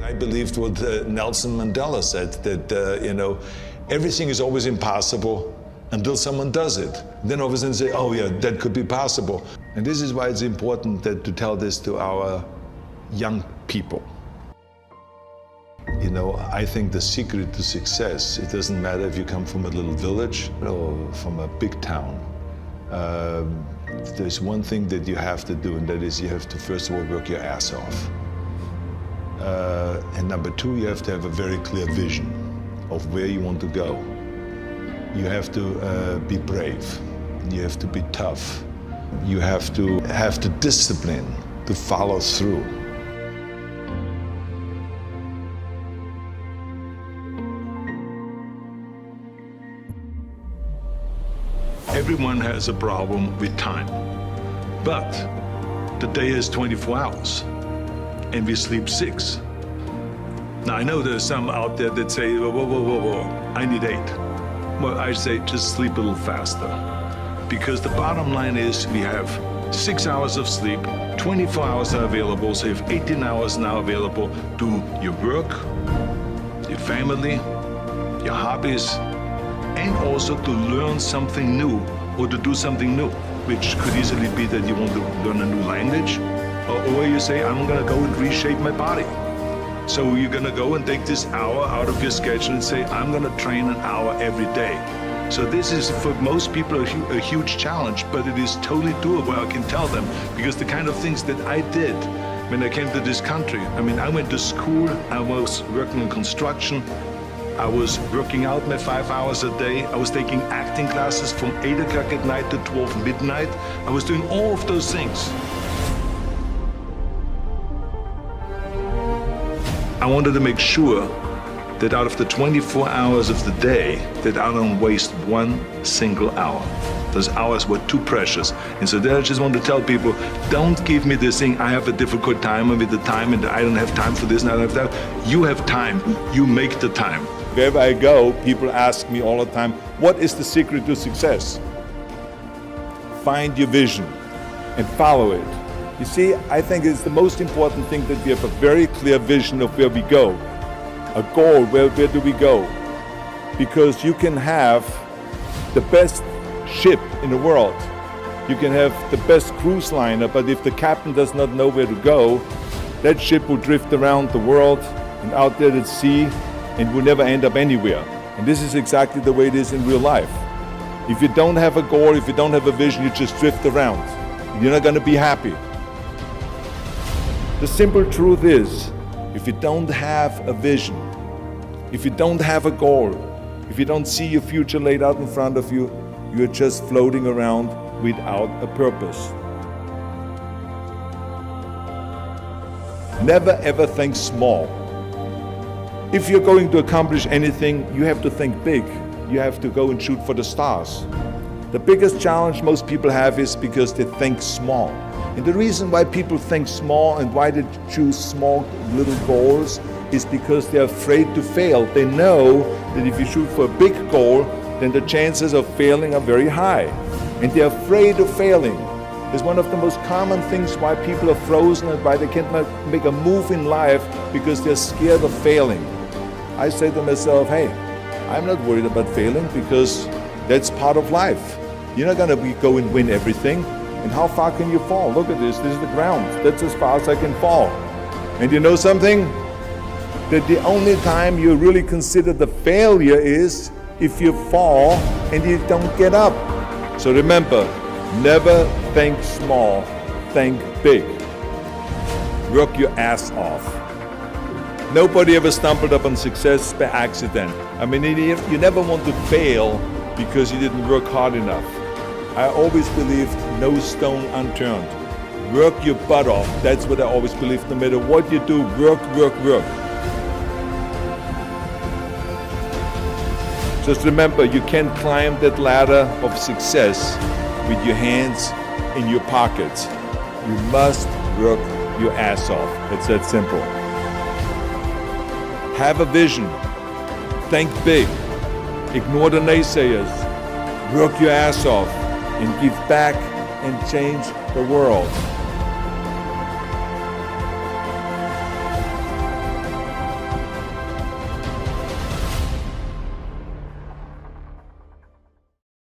I believed what Nelson Mandela said, that everything is always impossible until someone does it. Then all of a sudden say, oh yeah, that could be possible. And this is why it's important to tell this to our young people. I think the secret to success, it doesn't matter if you come from a little village or from a big town. There's one thing that you have to do, and that is you have to first of all work your ass off. And number two, you have to have a very clear vision of where you want to go. You have to be brave. You have to be tough. You have to have the discipline to follow through. Everyone has a problem with time, but the day is 24 hours and we sleep 6. Now I know there's some out there that say, whoa, I need 8. Well, I say just sleep a little faster, because the bottom line is we have 6 hours of sleep, 24 hours are available, so you have 18 hours now available to your work, your family, your hobbies, and also to learn something new or to do something new, which could easily be that you want to learn a new language, or you say, I'm gonna go and reshape my body. So you're gonna go and take this hour out of your schedule and say, I'm gonna train an hour every day. So this is, for most people, a huge challenge, but it is totally doable, I can tell them, because the kind of things that I did when I came to this country, I went to school, I was working in construction, I was working out my 5 hours a day. I was taking acting classes from 8 o'clock at night to 12 midnight. I was doing all of those things. I wanted to make sure that out of the 24 hours of the day, that I don't waste one single hour. Those hours were too precious. And so then I just want to tell people, don't give me this thing, I have a difficult time with the time and I don't have time for this and I don't have that. You have time, you make the time. Wherever I go, people ask me all the time, what is the secret to success? Find your vision and follow it. You see, I think it's the most important thing that we have a very clear vision of where we go. A goal, where do we go? Because you can have the best ship in the world. You can have the best cruise liner, but if the captain does not know where to go, that ship will drift around the world and out there at sea and will never end up anywhere. And this is exactly the way it is in real life. If you don't have a goal, if you don't have a vision, you just drift around. You're not going to be happy. The simple truth is, if you don't have a vision, if you don't have a goal, if you don't see your future laid out in front of you, you're just floating around without a purpose. Never ever think small. If you're going to accomplish anything, you have to think big. You have to go and shoot for the stars. The biggest challenge most people have is because they think small. And the reason why people think small and why they choose small little goals is because they're afraid to fail. They know that if you shoot for a big goal, then the chances of failing are very high. And they're afraid of failing. It's one of the most common things why people are frozen and why they can't make a move in life, because they're scared of failing. I say to myself, hey, I'm not worried about failing because that's part of life. You're not gonna go and win everything. And how far can you fall? Look at this is the ground. That's as far as I can fall. And you know something? That the only time you really consider the failure is if you fall and you don't get up. So remember, never think small, think big. Work your ass off. Nobody ever stumbled upon success by accident. You never want to fail because you didn't work hard enough. I always believed no stone unturned. Work your butt off. That's what I always believed. No matter what you do, work, work, work. Just remember, you can't climb that ladder of success with your hands in your pockets. You must work your ass off. It's that simple. Have a vision. Think big. Ignore the naysayers. Work your ass off and give back and change the world.